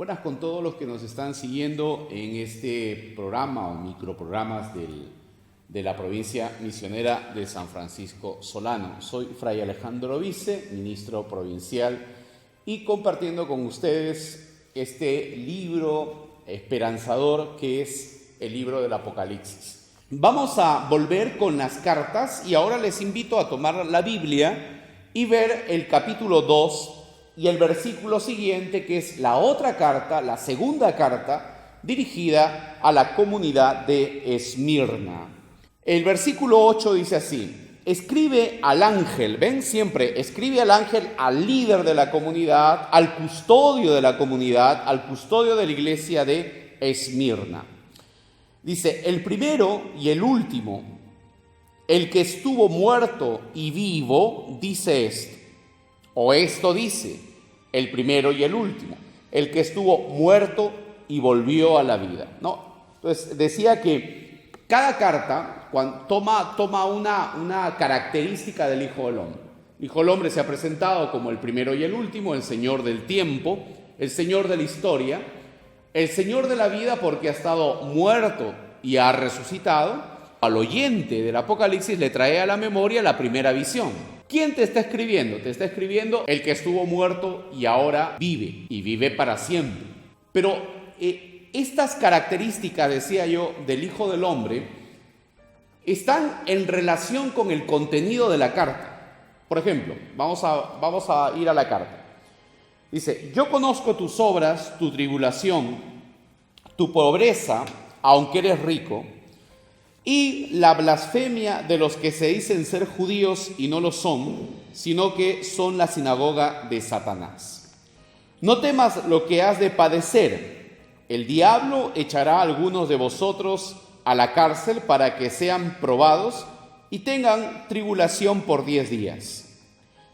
Buenas con todos los que nos están siguiendo en este programa o microprogramas de la provincia misionera de San Francisco Solano. Soy Fray Alejandro Vice, ministro provincial, y compartiendo con ustedes este libro esperanzador que es el libro del Apocalipsis. Vamos a volver con las cartas y ahora les invito a tomar la Biblia y ver el capítulo 2 y el versículo siguiente, que es la otra carta, la segunda carta, dirigida a la comunidad de Esmirna. El versículo 8 dice así: escribe al ángel, ven siempre, escribe al ángel, al líder de la comunidad, al custodio de la comunidad, al custodio de la iglesia de Esmirna. Dice, el primero y el último, el que estuvo muerto y vivo, dice esto, o esto dice, el primero y el último, el que estuvo muerto y volvió a la vida, ¿no? Entonces decía que cada carta toma una característica del Hijo del Hombre. El Hijo del Hombre se ha presentado como el primero y el último, el Señor del tiempo, el Señor de la historia, el Señor de la vida porque ha estado muerto y ha resucitado. Al oyente del Apocalipsis le trae a la memoria la primera visión. ¿Quién te está escribiendo? Te está escribiendo el que estuvo muerto y ahora vive, y vive para siempre. Pero estas características, decía yo, del Hijo del Hombre, están en relación con el contenido de la carta. Por ejemplo, vamos a ir a la carta. Dice, yo conozco tus obras, tu tribulación, tu pobreza, aunque eres rico, y la blasfemia de los que se dicen ser judíos y no lo son, sino que son la sinagoga de Satanás. No temas lo que has de padecer. El diablo echará a algunos de vosotros a la cárcel para que sean probados y tengan tribulación por 10 días.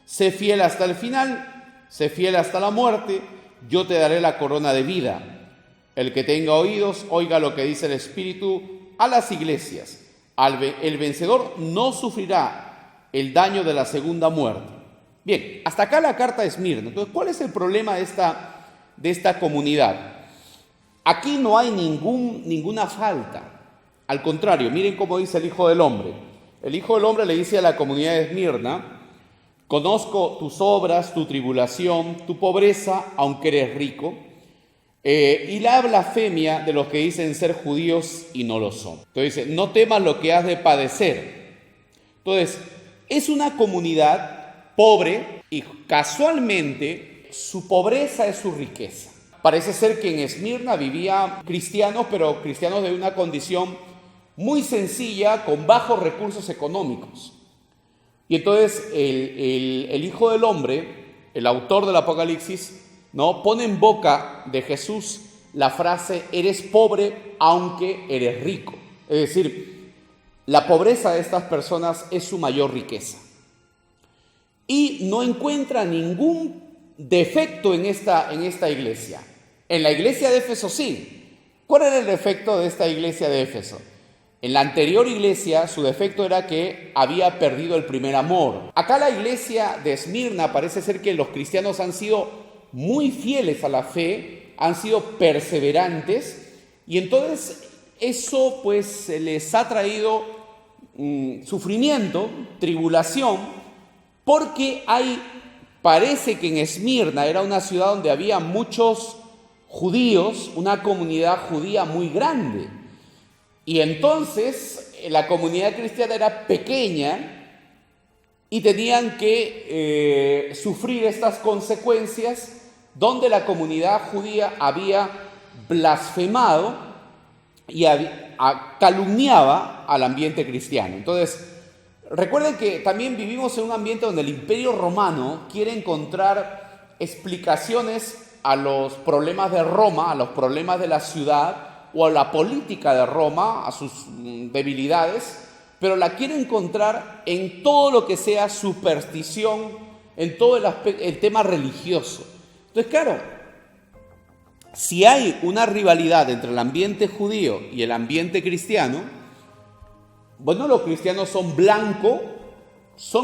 Sé fiel hasta el final, sé fiel hasta la muerte, yo te daré la corona de vida. El que tenga oídos, oiga lo que dice el Espíritu a las iglesias. El vencedor no sufrirá el daño de la segunda muerte. Bien, hasta acá la carta de Esmirna. Entonces, ¿cuál es el problema de esta comunidad? Aquí no hay ninguna falta. Al contrario, miren cómo dice el Hijo del Hombre. El Hijo del Hombre le dice a la comunidad de Esmirna, conozco tus obras, tu tribulación, tu pobreza, aunque eres rico, y la blasfemia de los que dicen ser judíos y no lo son. Entonces dice, no temas lo que has de padecer. Entonces, es una comunidad pobre y casualmente su pobreza es su riqueza. Parece ser que en Esmirna vivían cristianos, pero cristianos de una condición muy sencilla, con bajos recursos económicos. Y entonces el Hijo del Hombre, el autor del Apocalipsis, ¿no?, pone en boca de Jesús la frase, eres pobre aunque eres rico. Es decir, la pobreza de estas personas es su mayor riqueza. Y no encuentra ningún defecto en esta iglesia. En la iglesia de Éfeso sí. ¿Cuál era el defecto de esta iglesia de Éfeso? En la anterior iglesia su defecto era que había perdido el primer amor. Acá la iglesia de Esmirna parece ser que los cristianos han sido muy fieles a la fe, han sido perseverantes, y entonces eso pues les ha traído sufrimiento, tribulación, porque parece que en Esmirna era una ciudad donde había muchos judíos, una comunidad judía muy grande, y entonces la comunidad cristiana era pequeña y tenían que sufrir estas consecuencias donde la comunidad judía había blasfemado y calumniaba al ambiente cristiano. Entonces, recuerden que también vivimos en un ambiente donde el Imperio Romano quiere encontrar explicaciones a los problemas de Roma, a los problemas de la ciudad o a la política de Roma, a sus debilidades, pero la quiere encontrar en todo lo que sea superstición, en todo el tema religioso. Entonces, claro, si hay una rivalidad entre el ambiente judío y el ambiente cristiano, bueno, los cristianos son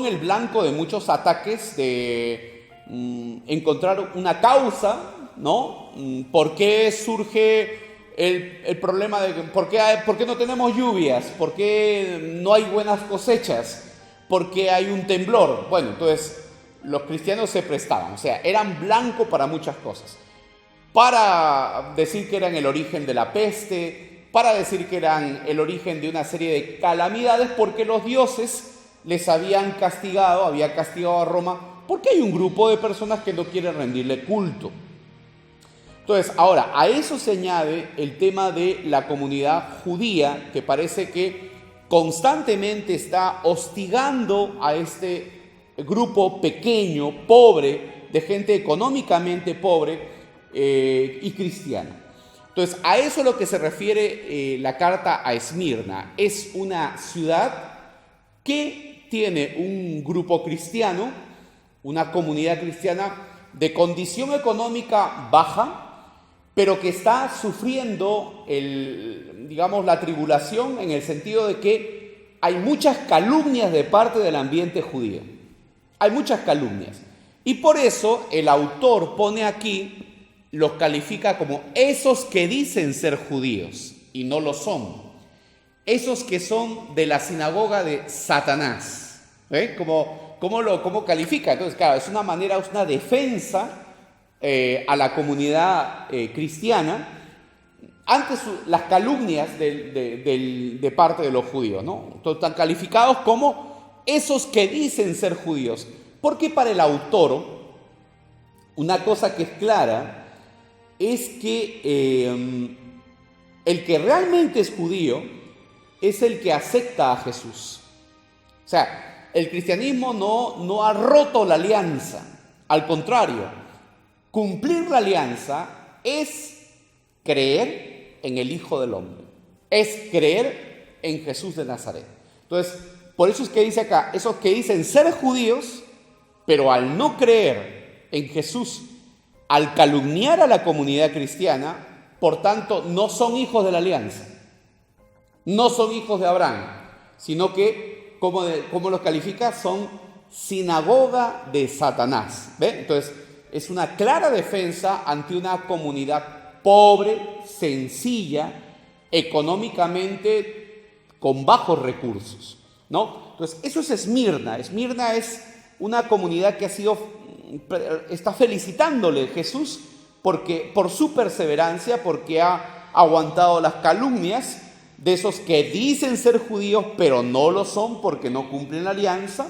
el blanco de muchos ataques de encontrar una causa ¿no? ¿Por qué surge el problema de por qué no tenemos lluvias? ¿Por qué no hay buenas cosechas? ¿Por qué hay un temblor? Bueno, entonces los cristianos se prestaban, o sea, eran blanco para muchas cosas. Para decir que eran el origen de la peste, para decir que eran el origen de una serie de calamidades, porque los dioses les había castigado a Roma, porque hay un grupo de personas que no quieren rendirle culto. Entonces, ahora, a eso se añade el tema de la comunidad judía, que parece que constantemente está hostigando a este grupo pequeño, pobre, de gente económicamente pobre y cristiana. Entonces, a eso es lo que se refiere la carta a Esmirna. Es una ciudad que tiene un grupo cristiano, una comunidad cristiana de condición económica baja, pero que está sufriendo la tribulación en el sentido de que hay muchas calumnias de parte del ambiente judío. Hay muchas calumnias. Y por eso el autor pone aquí, los califica como esos que dicen ser judíos y no lo son. Esos que son de la sinagoga de Satanás. ¿Cómo califica? Entonces, claro, es una manera, es una defensa a la comunidad cristiana ante las calumnias de parte de los judíos, ¿no? Entonces, están calificados como esos que dicen ser judíos. Porque para el autor, una cosa que es clara es que el que realmente es judío es el que acepta a Jesús. O sea, el cristianismo no ha roto la alianza, al contrario, cumplir la alianza es creer en el Hijo del Hombre, es creer en Jesús de Nazaret. Entonces, por eso es que dice acá, esos que dicen ser judíos, pero al no creer en Jesús, al calumniar a la comunidad cristiana, por tanto, no son hijos de la alianza, no son hijos de Abraham, sino que, como los califica, son sinagoga de Satanás. ¿Ve? Entonces, es una clara defensa ante una comunidad pobre, sencilla, económicamente con bajos recursos, ¿no? Entonces, eso es Esmirna. Esmirna es una comunidad que está felicitándole a Jesús por su perseverancia, porque ha aguantado las calumnias de esos que dicen ser judíos, pero no lo son porque no cumplen la alianza,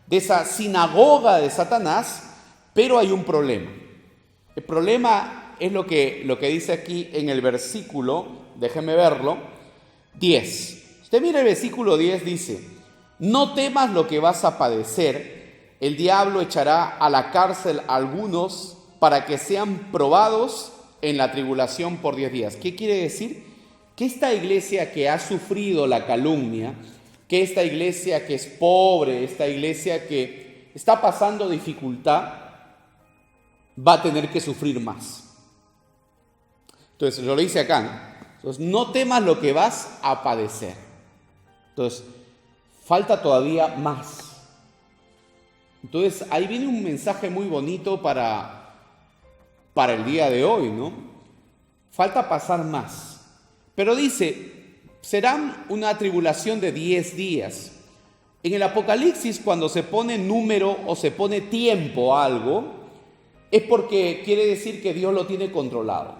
de esa sinagoga de Satanás. Pero hay un problema. El problema es lo que dice aquí en el versículo, déjeme verlo, 10. Usted mira el versículo 10, dice: no temas lo que vas a padecer, el diablo echará a la cárcel a algunos para que sean probados en la tribulación por 10 días. ¿Qué quiere decir? Que esta iglesia que ha sufrido la calumnia, que esta iglesia que es pobre, esta iglesia que está pasando dificultad, va a tener que sufrir más. Entonces, lo dice acá, ¿no? Entonces, no temas lo que vas a padecer. Entonces, falta todavía más. Entonces, ahí viene un mensaje muy bonito para el día de hoy, ¿no? Falta pasar más. Pero dice, serán una tribulación de 10 días. En el Apocalipsis, cuando se pone número o se pone tiempo a algo, es porque quiere decir que Dios lo tiene controlado.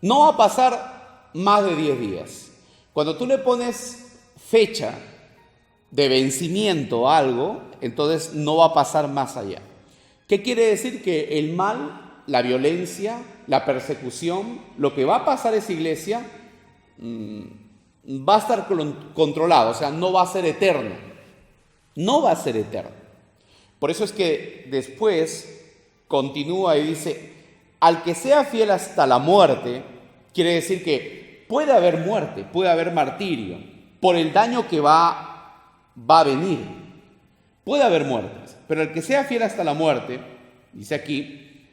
No va a pasar más de 10 días. Cuando tú le pones fecha de vencimiento a algo, entonces no va a pasar más allá. ¿Qué quiere decir? Que el mal, la violencia, la persecución, lo que va a pasar a esa iglesia va a estar controlado, o sea, no va a ser eterno. No va a ser eterno. Por eso es que después continúa y dice, al que sea fiel hasta la muerte, quiere decir que puede haber muerte, puede haber martirio, por el daño que va a venir. Puede haber muertes, pero el que sea fiel hasta la muerte, dice aquí,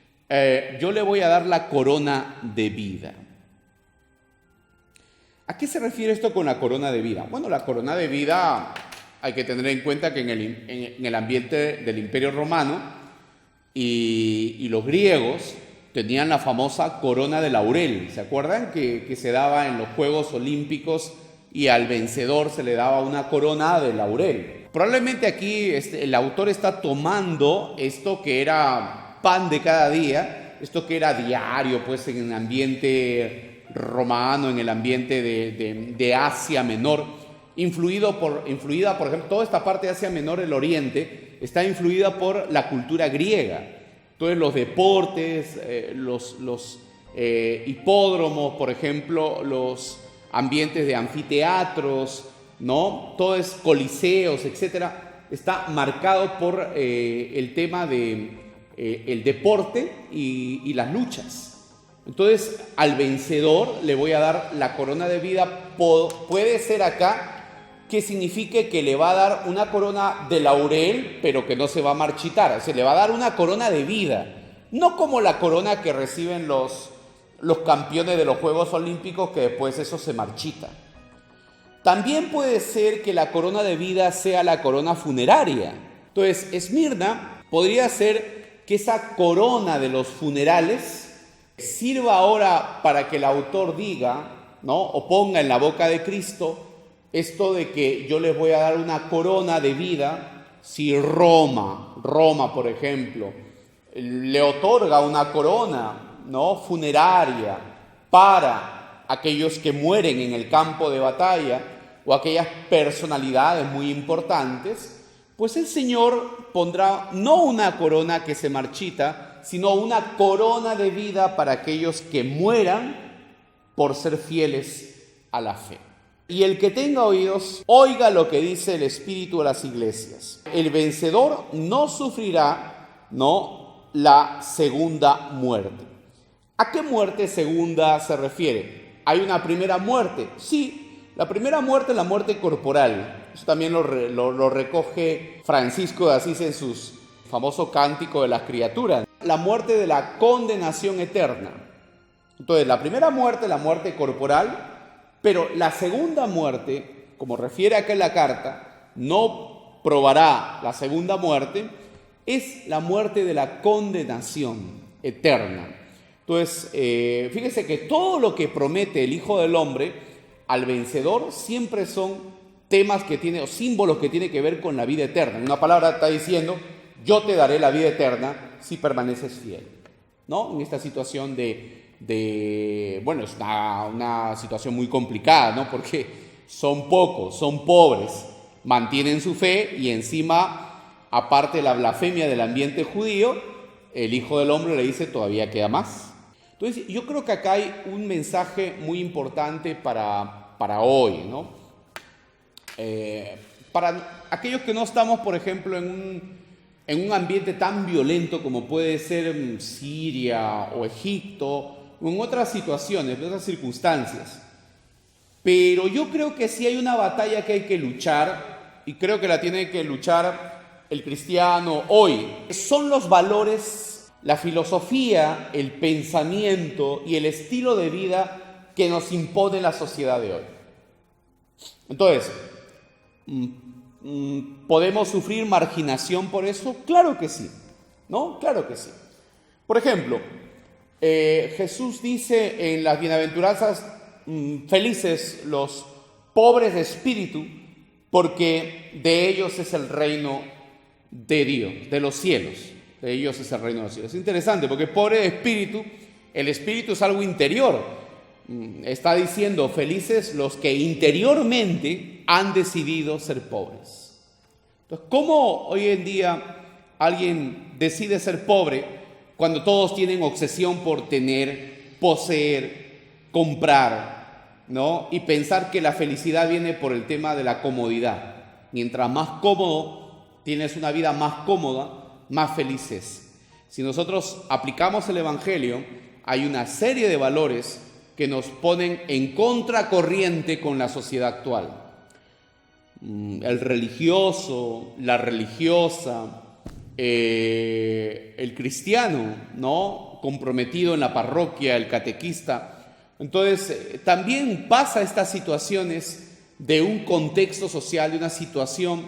yo le voy a dar la corona de vida. ¿A qué se refiere esto con la corona de vida? Bueno, la corona de vida hay que tener en cuenta que en el ambiente del Imperio Romano y los griegos tenían la famosa corona de laurel. ¿Se acuerdan? Que se daba en los Juegos Olímpicos y al vencedor se le daba una corona de laurel. Probablemente aquí el autor está tomando esto que era pan de cada día, esto que era diario, pues en el ambiente romano, en el ambiente de Asia Menor, influida por ejemplo, toda esta parte de Asia Menor, el Oriente, está influida por la cultura griega. Entonces los deportes, los hipódromos, por ejemplo, los ambientes de anfiteatros, ¿no? Todo es coliseos, etcétera, está marcado por el tema de el deporte y las luchas. Entonces, al vencedor le voy a dar la corona de vida. Puede ser acá que signifique que le va a dar una corona de laurel, pero que no se va a marchitar. O sea, le va a dar una corona de vida, no como la corona que reciben los campeones de los Juegos Olímpicos, que después eso se marchita. También puede ser que la corona de vida sea la corona funeraria. Entonces, Esmirna podría ser que esa corona de los funerales sirva ahora para que el autor diga, ¿no? O ponga en la boca de Cristo esto de que yo les voy a dar una corona de vida si Roma, por ejemplo, le otorga una corona, ¿no? funeraria para aquellos que mueren en el campo de batalla o aquellas personalidades muy importantes, pues el Señor pondrá no una corona que se marchita, sino una corona de vida para aquellos que mueran por ser fieles a la fe. Y el que tenga oídos, oiga lo que dice el Espíritu a las iglesias. El vencedor no sufrirá, ¿no?, la segunda muerte. ¿A qué muerte segunda se refiere? ¿Hay una primera muerte? Sí, la primera muerte es la muerte corporal. Eso también lo recoge Francisco de Asís en su famoso Cántico de las Criaturas. La muerte de la condenación eterna. Entonces, la primera muerte, la muerte corporal, pero la segunda muerte, como refiere acá en la carta, no probará la segunda muerte, es la muerte de la condenación eterna. Entonces, fíjese que todo lo que promete el Hijo del Hombre al vencedor siempre son temas que tiene, o símbolos que tienen que ver con la vida eterna. En una palabra está diciendo, yo te daré la vida eterna si permaneces fiel, ¿no? En esta situación bueno, es una situación muy complicada, ¿no? Porque son pocos, son pobres, mantienen su fe y encima, aparte de la blasfemia del ambiente judío, el Hijo del Hombre le dice todavía queda más. Entonces, yo creo que acá hay un mensaje muy importante para hoy, ¿no? Para aquellos que no estamos, por ejemplo, en un ambiente tan violento como puede ser Siria o Egipto, o en otras situaciones, en otras circunstancias. Pero yo creo que sí hay una batalla que hay que luchar, y creo que la tiene que luchar el cristiano hoy. Son los valores, la filosofía, el pensamiento y el estilo de vida que nos impone la sociedad de hoy. Entonces, ¿podemos sufrir marginación por eso? Claro que sí, ¿no? Claro que sí. Por ejemplo, Jesús dice en las bienaventuranzas, felices los pobres de espíritu, porque de ellos es el reino de Dios, de los cielos. De ellos es el reino de los cielos. Es interesante porque pobre de espíritu, el espíritu es algo interior. Está diciendo felices los que interiormente han decidido ser pobres. Entonces, ¿cómo hoy en día alguien decide ser pobre cuando todos tienen obsesión por tener, poseer, comprar, ¿no? Y pensar que la felicidad viene por el tema de la comodidad. Mientras más cómodo, tienes una vida más cómoda, más feliz es. Si nosotros aplicamos el Evangelio, hay una serie de valores que nos ponen en contracorriente con la sociedad actual. El religioso, la religiosa, el cristiano, ¿no?, comprometido en la parroquia, el catequista. Entonces, también pasa estas situaciones de un contexto social, de una situación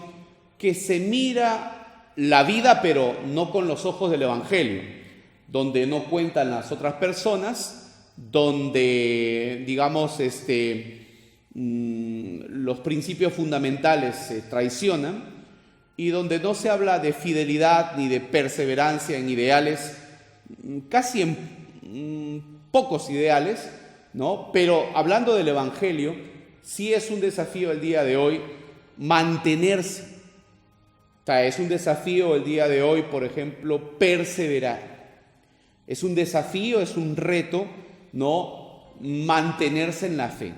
que se mira la vida, pero no con los ojos del Evangelio. donde no cuentan las otras personas, donde, digamos, los principios fundamentales se traicionan y donde no se habla de fidelidad ni de perseverancia en ideales, casi en pocos ideales, ¿no? Pero hablando del Evangelio, sí es un desafío el día de hoy mantenerse. O sea, es un desafío el día de hoy, por ejemplo, perseverar. Es un desafío, es un reto, ¿no? Mantenerse en la fe.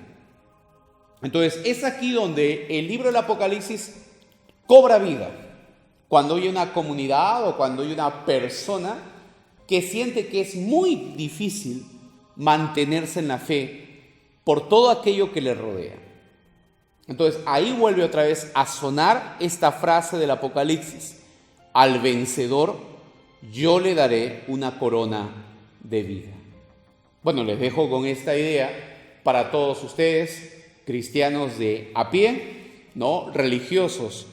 Entonces, es aquí donde el libro del Apocalipsis cobra vida. Cuando hay una comunidad o cuando hay una persona que siente que es muy difícil mantenerse en la fe por todo aquello que le rodea. Entonces, ahí vuelve otra vez a sonar esta frase del Apocalipsis: al vencedor yo le daré una corona de vida. Bueno, les dejo con esta idea para todos ustedes, cristianos de a pie, ¿no? Religiosos,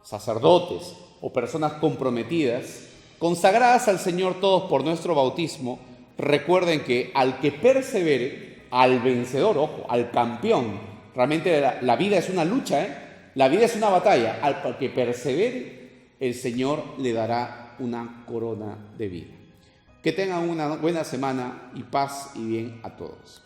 sacerdotes o personas comprometidas, consagradas al Señor todos por nuestro bautismo. Recuerden que al que persevere, al vencedor, ojo, al campeón, realmente la vida es una lucha, la vida es una batalla, al que persevere, el Señor le dará una corona de vida. Que tengan una buena semana y paz y bien a todos.